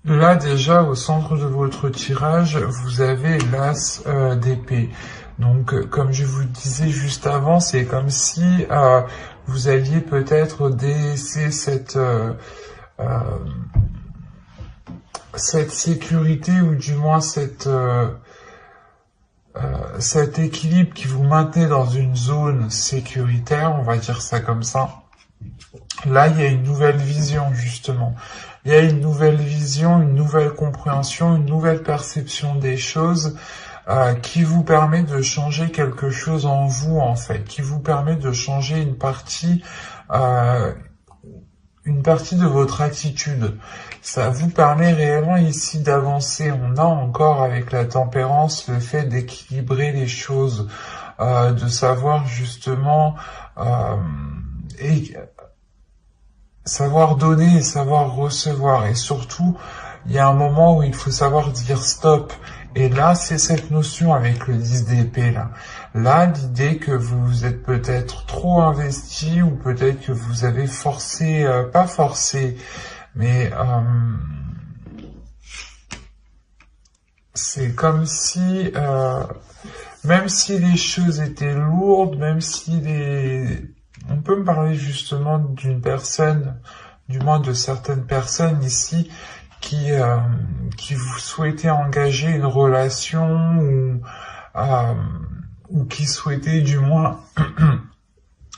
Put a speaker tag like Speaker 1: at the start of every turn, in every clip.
Speaker 1: Là, déjà, au centre de votre tirage, vous avez l'As d'épée. Donc, comme je vous disais juste avant, c'est comme si vous alliez peut-être délaisser euh, cette sécurité, ou du moins cet équilibre qui vous maintenait dans une zone sécuritaire, on va dire ça comme ça. Là, il y a une nouvelle vision, justement. Il y a une nouvelle vision, une nouvelle compréhension, une nouvelle perception des choses qui vous permet de changer quelque chose en vous, en fait, qui vous permet de changer une partie de votre attitude. Ça vous permet réellement ici d'avancer. On a encore avec la tempérance le fait d'équilibrer les choses, de savoir justement et savoir donner et savoir recevoir. Et surtout, il y a un moment où il faut savoir dire stop. Et là, c'est cette notion avec le 10 d'épée, là. Là, l'idée que vous êtes peut-être trop investi, ou peut-être que vous avez forcé, pas forcé, mais c'est comme si, même si les choses étaient lourdes, même si on peut me parler justement d'une personne, du moins de certaines personnes ici, qui vous souhaitaient engager une relation, ou qui souhaitaient du moins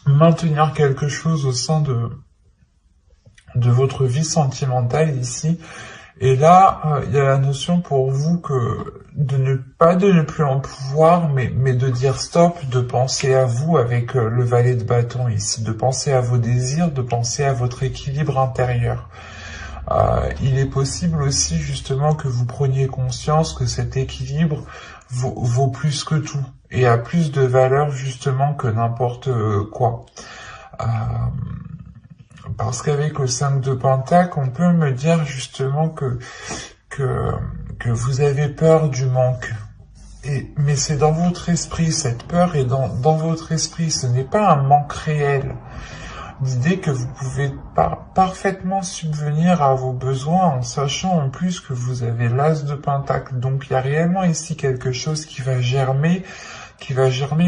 Speaker 1: maintenir quelque chose au sein de votre vie sentimentale ici. Et là, il y a la notion pour vous que de ne plus en pouvoir, mais de dire stop, de penser à vous avec le valet de bâton ici, de penser à vos désirs, de penser à votre équilibre intérieur. Il est possible aussi justement que vous preniez conscience que cet équilibre vaut plus que tout et a plus de valeur justement que n'importe quoi. Parce qu'avec le 5 de Pentacle, on peut me dire justement que vous avez peur du manque. Mais c'est dans votre esprit, cette peur est dans votre esprit, ce n'est pas un manque réel. L'idée que vous pouvez parfaitement subvenir à vos besoins en sachant en plus que vous avez l'As de Pentacle. Donc il y a réellement ici quelque chose qui va germer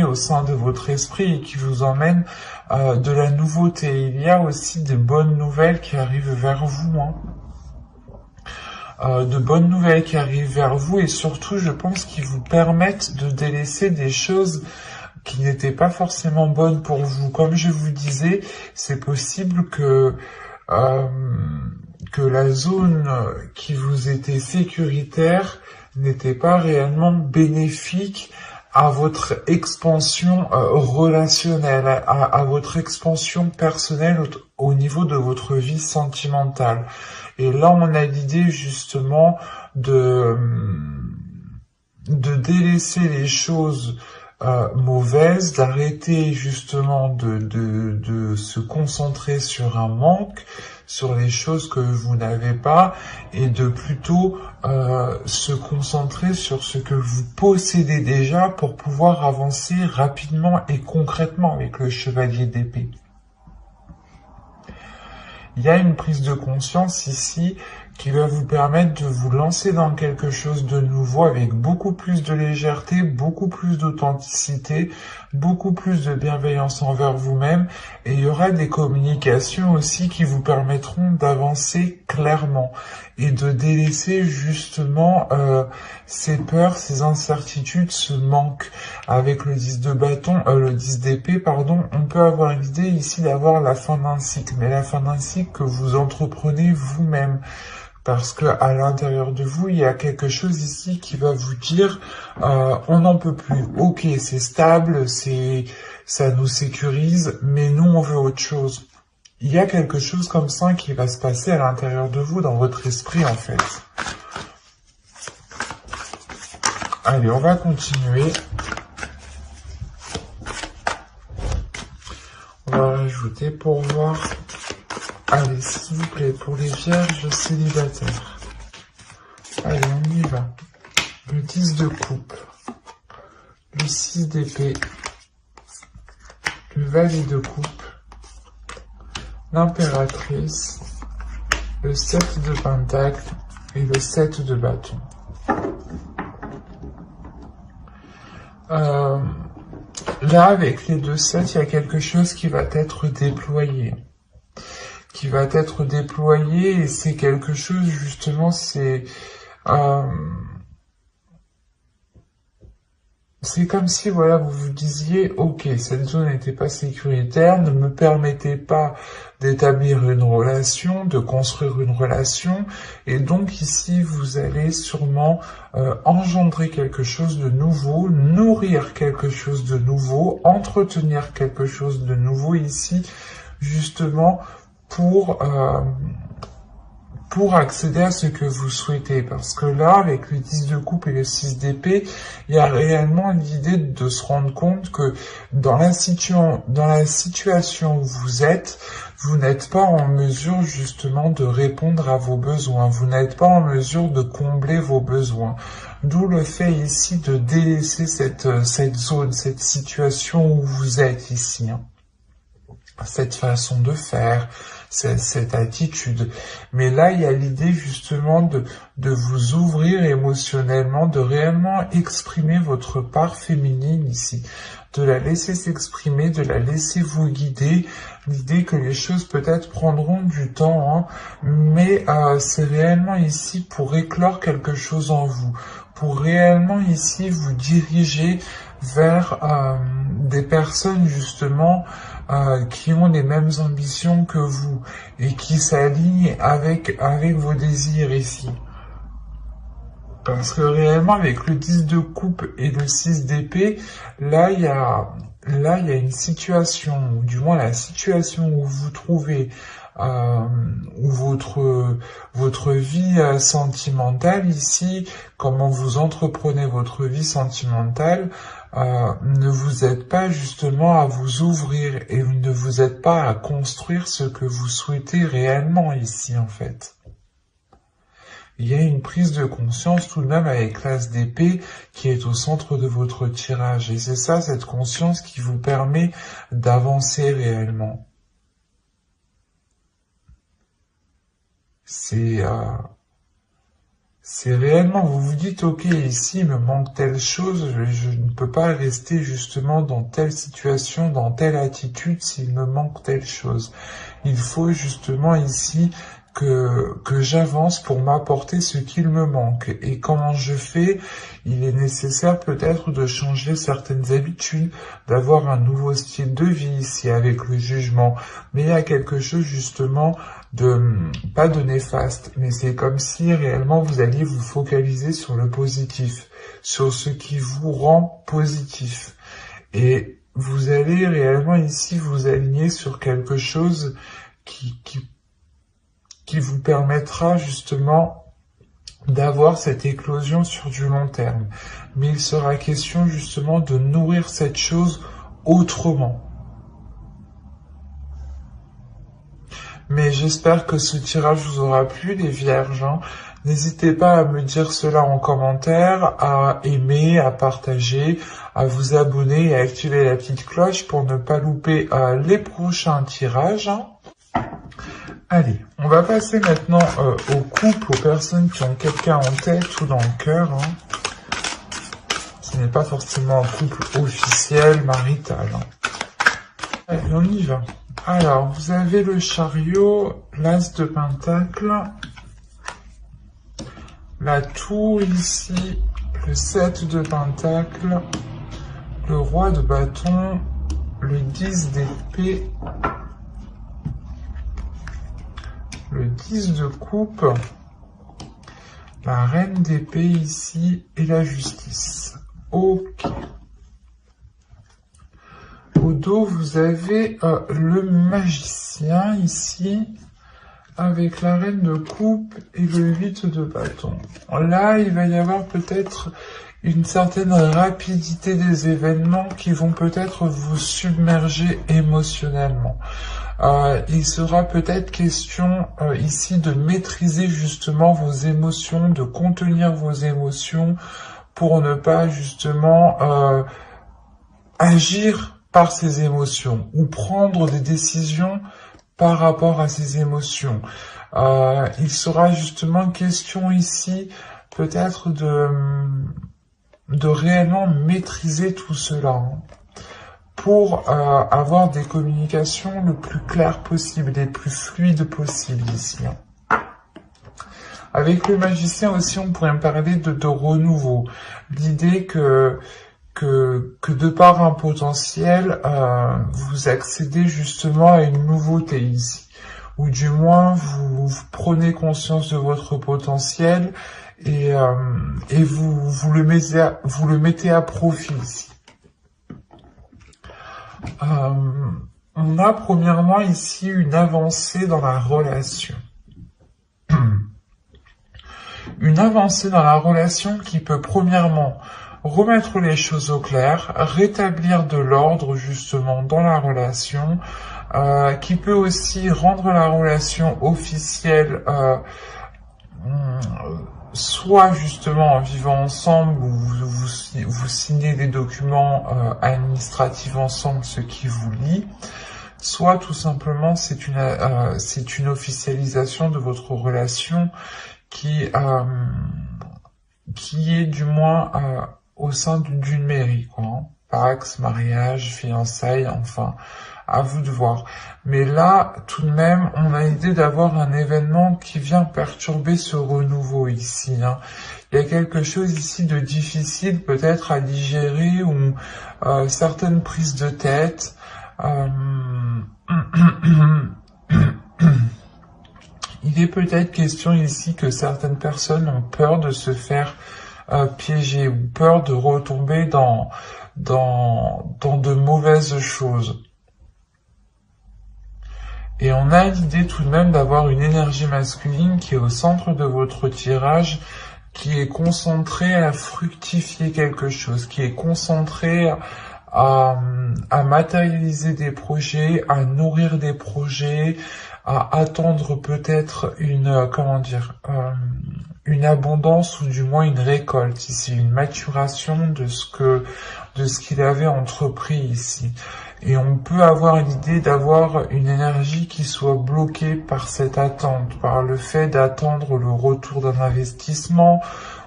Speaker 1: au sein de votre esprit et qui vous emmène de la nouveauté. Il y a aussi de bonnes nouvelles qui arrivent vers vous, de bonnes nouvelles qui arrivent vers vous, et surtout je pense qu'ils vous permettent de délaisser des choses qui n'étaient pas forcément bonnes pour vous. Comme je vous disais, c'est possible que la zone qui vous était sécuritaire n'était pas réellement bénéfique à votre expansion relationnelle, à votre expansion personnelle au niveau de votre vie sentimentale. Et là, on a l'idée justement de délaisser les choses mauvaises, d'arrêter justement de se concentrer sur un manque, sur les choses que vous n'avez pas, et de plutôt se concentrer sur ce que vous possédez déjà pour pouvoir avancer rapidement et concrètement avec le chevalier d'épée. Il y a une prise de conscience ici qui va vous permettre de vous lancer dans quelque chose de nouveau avec beaucoup plus de légèreté, beaucoup plus d'authenticité, beaucoup plus de bienveillance envers vous-même, et il y aura des communications aussi qui vous permettront d'avancer clairement et de délaisser justement ces peurs, ces incertitudes, ce manque. Avec le 10 de bâton, le 10 d'épée, pardon, on peut avoir l'idée ici d'avoir la fin d'un cycle, mais la fin d'un cycle que vous entreprenez vous-même. Parce que à l'intérieur de vous, il y a quelque chose ici qui va vous dire on n'en peut plus. Ok, c'est stable, ça nous sécurise, mais nous on veut autre chose. Il y a quelque chose comme ça qui va se passer à l'intérieur de vous, dans votre esprit en fait. Allez, on va continuer. On va rajouter pour voir. Allez, s'il vous plaît, pour les vierges célibataires. Allez, on y va. Le 10 de coupe. Le 6 d'épée. Le valet de coupe. L'impératrice. Le 7 de pentacle. et le 7 de bâton. Là, avec les deux 7, il y a quelque chose qui va être déployé. Et c'est quelque chose, justement, c'est comme si, voilà, vous vous disiez, ok, cette zone n'était pas sécuritaire, ne me permettait pas d'établir une relation, de construire une relation, et donc ici, vous allez sûrement engendrer quelque chose de nouveau, nourrir quelque chose de nouveau, entretenir quelque chose de nouveau ici, justement, pour accéder à ce que vous souhaitez. Parce que là, avec le 10 de coupe et le 6 d'épée, il y a réellement l'idée de se rendre compte que dans la situation où vous êtes, vous n'êtes pas en mesure justement de répondre à vos besoins. Vous n'êtes pas en mesure de combler vos besoins. D'où le fait ici de délaisser cette zone, cette situation où vous êtes ici. Cette façon de faire, cette attitude. Mais là, il y a l'idée justement de vous ouvrir émotionnellement, de réellement exprimer votre part féminine ici, de la laisser s'exprimer, de la laisser vous guider. L'idée que les choses peut-être prendront du temps, hein, mais c'est réellement ici pour éclore quelque chose en vous, pour réellement ici vous diriger vers des personnes justement qui ont les mêmes ambitions que vous et qui s'alignent avec vos désirs ici. Parce que réellement, avec le 10 de coupe et le 6 d'épée, là, il y a une situation, ou du moins la situation où vous vous trouvez, où votre vie sentimentale ici, comment vous entreprenez votre vie sentimentale, ne vous aide pas justement à vous ouvrir et ne vous aide pas à construire ce que vous souhaitez réellement ici en fait. Il y a une prise de conscience tout de même avec l'as d'épée qui est au centre de votre tirage. Et c'est ça, cette conscience qui vous permet d'avancer réellement. C'est réellement, vous vous dites, ok, ici, il me manque telle chose, je ne peux pas rester justement dans telle situation, dans telle attitude s'il me manque telle chose. Il faut justement ici que j'avance pour m'apporter ce qu'il me manque. Et comment je fais? Il est nécessaire peut-être de changer certaines habitudes, d'avoir un nouveau style de vie ici avec le jugement. Mais il y a quelque chose justement pas de néfaste, mais c'est comme si réellement vous alliez vous focaliser sur le positif, sur ce qui vous rend positif. Et vous allez réellement ici vous aligner sur quelque chose qui vous permettra justement d'avoir cette éclosion sur du long terme. Mais il sera question justement de nourrir cette chose autrement. Mais j'espère que ce tirage vous aura plu, les vierges. N'hésitez pas à me dire cela en commentaire, à aimer, à partager, à vous abonner et à activer la petite cloche pour ne pas louper les prochains tirages. Allez, on va passer maintenant au couple, aux personnes qui ont quelqu'un en tête ou dans le cœur. Ce n'est pas forcément un couple officiel, marital. Allez, on y va. Alors, vous avez le chariot, l'as de pentacle, la tour ici, le 7 de pentacle, le roi de bâton, le 10 d'épée, le 10 de coupe, la reine d'épée ici et la justice. Ok. Au dos, vous avez le magicien ici, avec la reine de coupe et le 8 de bâton. Là, il va y avoir peut-être une certaine rapidité des événements qui vont peut-être vous submerger émotionnellement. Il sera peut-être question ici de maîtriser justement vos émotions, de contenir vos émotions pour ne pas justement agir par ces émotions ou prendre des décisions par rapport à ces émotions. Il sera justement question ici peut-être de réellement maîtriser tout cela, hein, pour avoir des communications le plus claires possible, les plus fluides possibles ici, hein. Avec le magicien aussi, on pourrait me parler de renouveau. L'idée que de par un potentiel, vous accédez justement à une nouveauté ici. Ou du moins, vous prenez conscience de votre potentiel et vous le mettez à profit ici. On a premièrement ici une avancée dans la relation. Une avancée dans la relation qui peut premièrement remettre les choses au clair, rétablir de l'ordre justement dans la relation, qui peut aussi rendre la relation officielle, soit justement en vivant ensemble, où vous signez des documents administratifs ensemble, ce qui vous lie, soit tout simplement c'est une officialisation de votre relation qui est du moins au sein d'une mairie, quoi, hein. Pax, mariage, fiançailles, enfin, à vous de voir. Mais là, tout de même, on a l'idée d'avoir un événement qui vient perturber ce renouveau ici, hein. Il y a quelque chose ici de difficile peut-être à digérer, ou certaines prises de tête. Il est peut-être question ici que certaines personnes ont peur de se faire piéger, ou peur de retomber dans de mauvaises choses. Et on a l'idée tout de même d'avoir une énergie masculine qui est au centre de votre tirage, qui est concentrée à fructifier quelque chose, qui est concentrée à matérialiser des projets, à nourrir des projets, à attendre peut-être une abondance, ou du moins une récolte ici, une maturation de ce qu'il avait entrepris ici. Et on peut avoir l'idée d'avoir une énergie qui soit bloquée par cette attente, par le fait d'attendre le retour d'un investissement,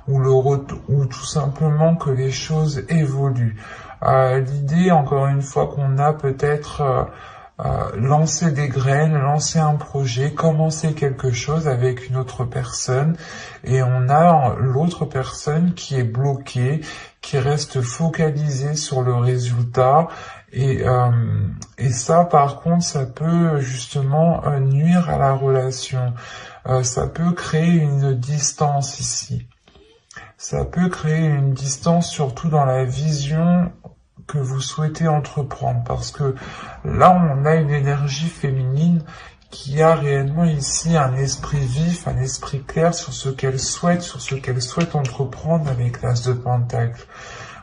Speaker 1: ou tout simplement que les choses évoluent. L'idée, encore une fois, qu'on a peut-être lancer des graines, lancer un projet, commencer quelque chose avec une autre personne, et on a l'autre personne qui est bloquée, qui reste focalisée sur le résultat, et ça, par contre, ça peut justement nuire à la relation. Ça peut créer une distance ici. Ça peut créer une distance, surtout dans la vision que vous souhaitez entreprendre, parce que là, on a une énergie féminine qui a réellement ici un esprit vif, un esprit clair sur ce qu'elle souhaite entreprendre avec l'As de Pentacle.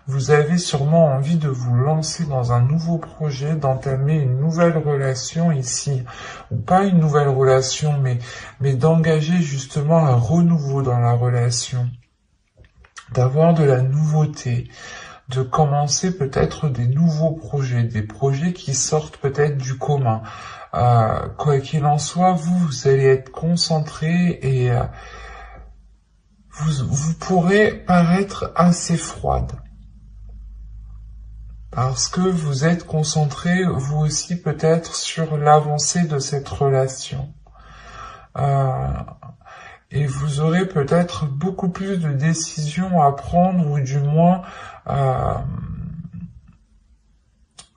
Speaker 1: Vous avez sûrement envie de vous lancer dans un nouveau projet, d'entamer une nouvelle relation ici, ou pas une nouvelle relation, mais d'engager justement un renouveau dans la relation, d'avoir de la nouveauté, de commencer peut-être des nouveaux projets, des projets qui sortent peut-être du commun. Quoi qu'il en soit, vous allez être concentré, et vous pourrez paraître assez froide, parce que vous êtes concentré, vous aussi, peut-être sur l'avancée de cette relation. Et vous aurez peut-être beaucoup plus de décisions à prendre, ou du moins,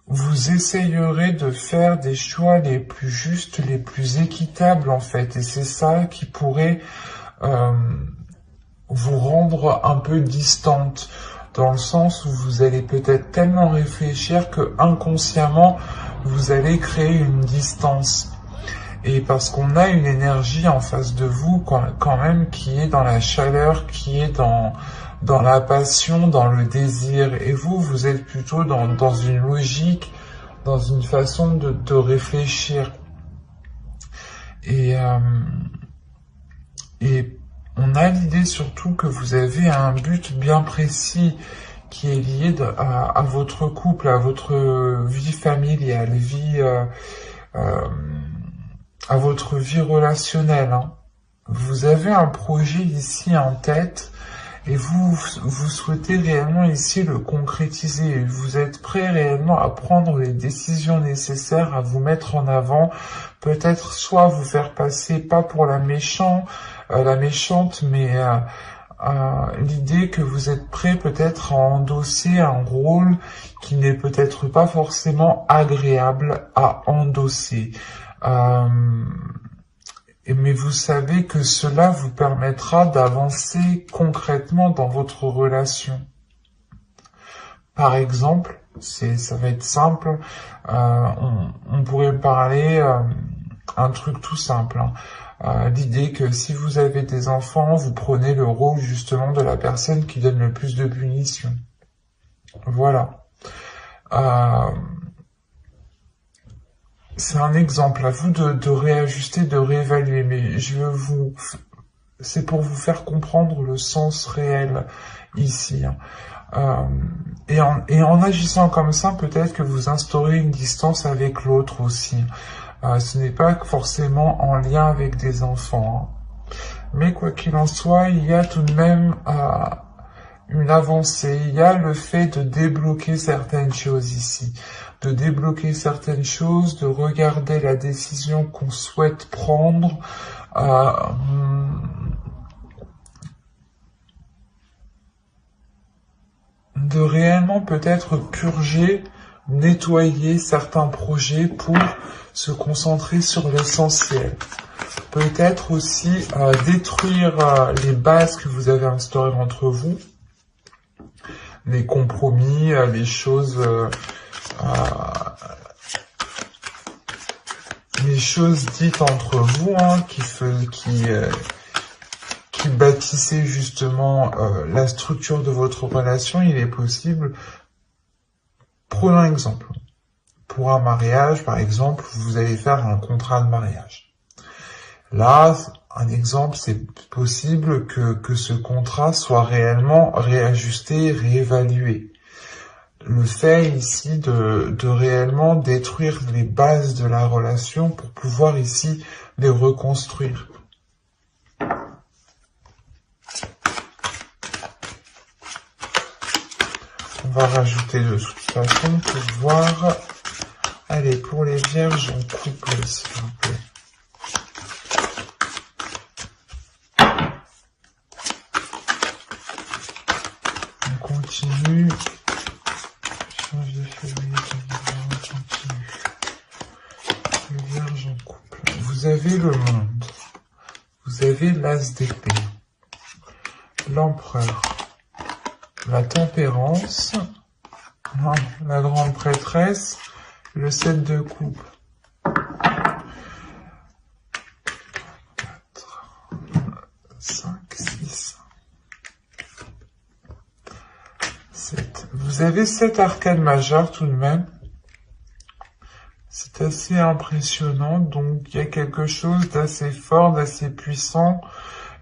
Speaker 1: vous essayerez de faire des choix les plus justes, les plus équitables, en fait. Et c'est ça qui pourrait vous rendre un peu distante, dans le sens où vous allez peut-être tellement réfléchir que inconsciemment, vous allez créer une distance. Et parce qu'on a une énergie en face de vous quand même qui est dans la chaleur, qui est dans la passion, dans le désir. Et vous êtes plutôt dans une logique, dans une façon de réfléchir. Et on a l'idée surtout que vous avez un but bien précis qui est lié à votre couple, à votre vie familiale, à votre vie relationnelle, hein. Vous avez un projet ici en tête et vous souhaitez réellement ici le concrétiser. Vous êtes prêt réellement à prendre les décisions nécessaires, à vous mettre en avant, peut-être soit vous faire passer pas pour la méchante, mais l'idée que vous êtes prêt peut-être à endosser un rôle qui n'est peut-être pas forcément agréable à endosser. Mais vous savez que cela vous permettra d'avancer concrètement dans votre relation. Par exemple, ça va être simple, on pourrait parler un truc tout simple, hein. L'idée que si vous avez des enfants, vous prenez le rôle justement de la personne qui donne le plus de punitions. Voilà. C'est un exemple, à vous de réajuster, de réévaluer, mais c'est pour vous faire comprendre le sens réel ici, hein. Et en agissant comme ça, peut-être que vous instaurez une distance avec l'autre aussi. Ce n'est pas forcément en lien avec des enfants, hein. Mais quoi qu'il en soit, il y a tout de même une avancée, il y a le fait de débloquer certaines choses ici, de débloquer certaines choses, de regarder la décision qu'on souhaite prendre, de réellement peut-être purger, nettoyer certains projets pour se concentrer sur l'essentiel. Peut-être aussi détruire les bases que vous avez instaurées entre vous, les compromis, les choses dites entre vous, hein, qui bâtissaient justement la structure de votre relation. Il est possible, prenons un exemple, pour un mariage par exemple, vous allez faire un contrat de mariage. Là, un exemple, c'est possible que ce contrat soit réellement réajusté, réévalué. Le fait ici de réellement détruire les bases de la relation pour pouvoir ici les reconstruire. On va rajouter de toute façon pour voir. Allez, pour les vierges, on couple s'il vous plaît. Continue. Janvier, février, 2020, continue. Le vierge en couple. Vous avez le monde. Vous avez l'as d'épée. L'empereur. La tempérance. La grande prêtresse. Le 7 de coupe. 4, 5, 6. Vous avez 7 arcades majeures tout de même. C'est assez impressionnant. Donc, il y a quelque chose d'assez fort, d'assez puissant,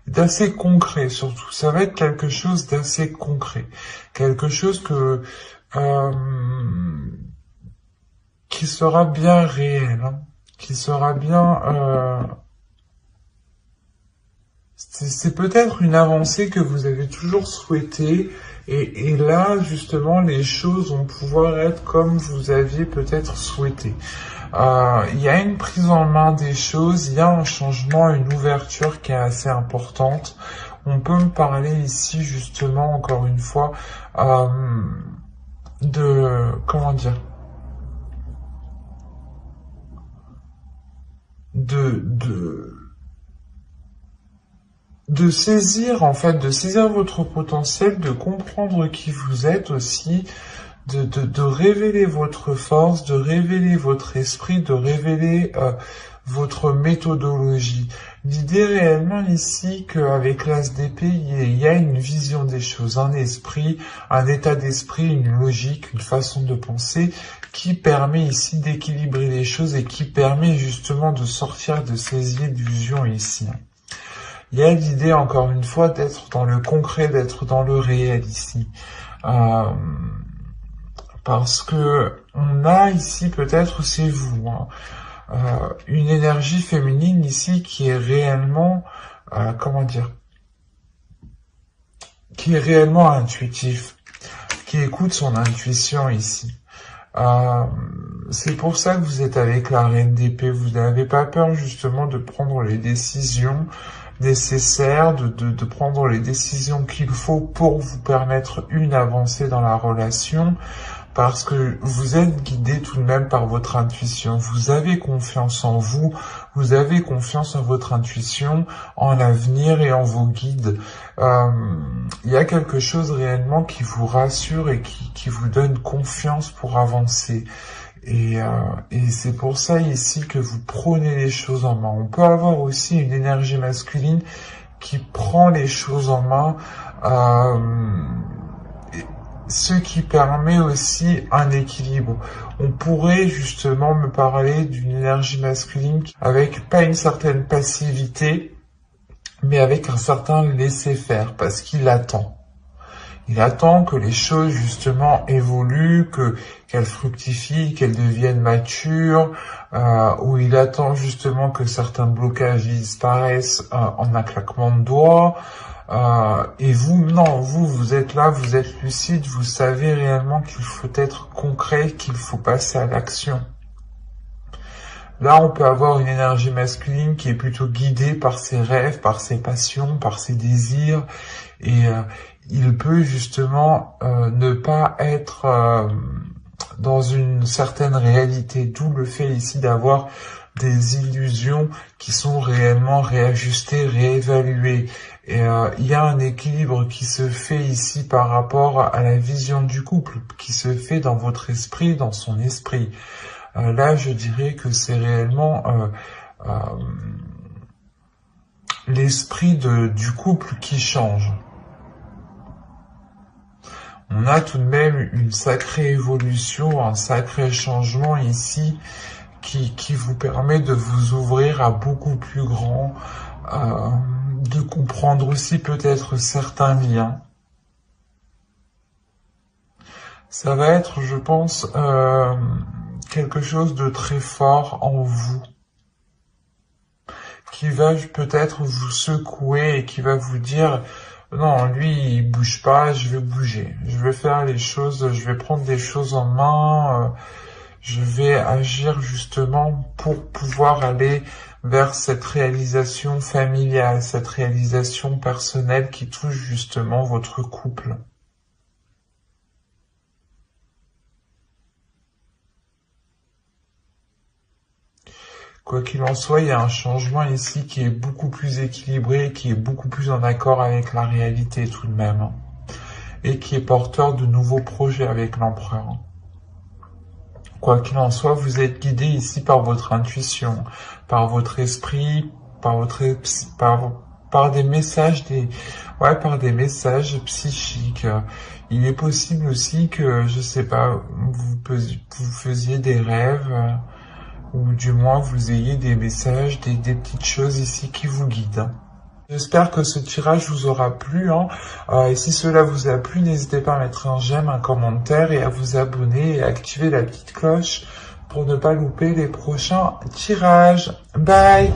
Speaker 1: d'assez concret surtout. Ça va être quelque chose d'assez concret. Quelque chose qui sera bien réel. Hein, qui sera bien... c'est peut-être une avancée que vous avez toujours souhaité. Et là, justement, les choses vont pouvoir être comme vous aviez peut-être souhaité. Il y a une prise en main des choses, il y a un changement, une ouverture qui est assez importante. On peut me parler ici, justement, encore une fois, comment dire, de saisir, en fait, de saisir votre potentiel, de comprendre qui vous êtes aussi, de révéler votre force, de révéler votre esprit, de révéler votre méthodologie. L'idée réellement ici qu'avec l'as d'épée, il y a une vision des choses, un esprit, un état d'esprit, une logique, une façon de penser qui permet ici d'équilibrer les choses et qui permet justement de sortir de ces illusions ici. Il y a l'idée, encore une fois, d'être dans le concret, d'être dans le réel ici. Parce que on a ici, peut-être, c'est vous, hein, une énergie féminine ici qui est réellement, comment dire, qui est réellement intuitif, qui écoute son intuition ici. C'est pour ça que vous êtes avec la reine d'épée. Vous n'avez pas peur justement de prendre les décisions nécessaires, de prendre les décisions qu'il faut pour vous permettre une avancée dans la relation, parce que vous êtes guidé tout de même par votre intuition. Vous avez confiance en vous, vous avez confiance en votre intuition, en l'avenir et en vos guides. Il y a quelque chose réellement qui vous rassure et qui vous donne confiance pour avancer. Et c'est pour ça ici que vous prenez les choses en main. On peut avoir aussi une énergie masculine qui prend les choses en main, ce qui permet aussi un équilibre. On pourrait justement me parler d'une énergie masculine avec pas une certaine passivité, mais avec un certain laisser-faire, parce qu'il attend. Il attend que les choses justement évoluent, qu'elles fructifient, qu'elles deviennent matures, ou il attend justement que certains blocages disparaissent en un claquement de doigts. Et vous, non, vous êtes là, vous êtes lucide, vous savez réellement qu'il faut être concret, qu'il faut passer à l'action. Là, on peut avoir une énergie masculine qui est plutôt guidée par ses rêves, par ses passions, par ses désirs, et il peut justement ne pas être dans une certaine réalité, d'où le fait ici d'avoir des illusions qui sont réellement réajustées, réévaluées. Et il y a un équilibre qui se fait ici par rapport à la vision du couple, qui se fait dans votre esprit, dans son esprit. Là, je dirais que c'est réellement l'esprit du couple qui change. On a tout de même une sacrée évolution, un sacré changement ici qui vous permet de vous ouvrir à beaucoup plus grand, de comprendre aussi peut-être certains liens. Ça va être, je pense, quelque chose de très fort en vous, qui va peut-être vous secouer et qui va vous dire « Non, lui, il bouge pas, je vais bouger. Je vais faire les choses, je vais prendre des choses en main, je vais agir justement pour pouvoir aller vers cette réalisation familiale, cette réalisation personnelle qui touche justement votre couple. » Quoi qu'il en soit, il y a un changement ici qui est beaucoup plus équilibré, qui est beaucoup plus en accord avec la réalité tout de même, et qui est porteur de nouveaux projets avec l'empereur. Quoi qu'il en soit, vous êtes guidé ici par votre intuition, par votre esprit, par des messages, par des messages psychiques. Il est possible aussi que, je sais pas, vous faisiez des rêves, ou du moins vous ayez des messages, des petites choses ici qui vous guident. J'espère que ce tirage vous aura plu. Et si cela vous a plu, n'hésitez pas à mettre un j'aime, un commentaire et à vous abonner et à activer la petite cloche pour ne pas louper les prochains tirages. Bye!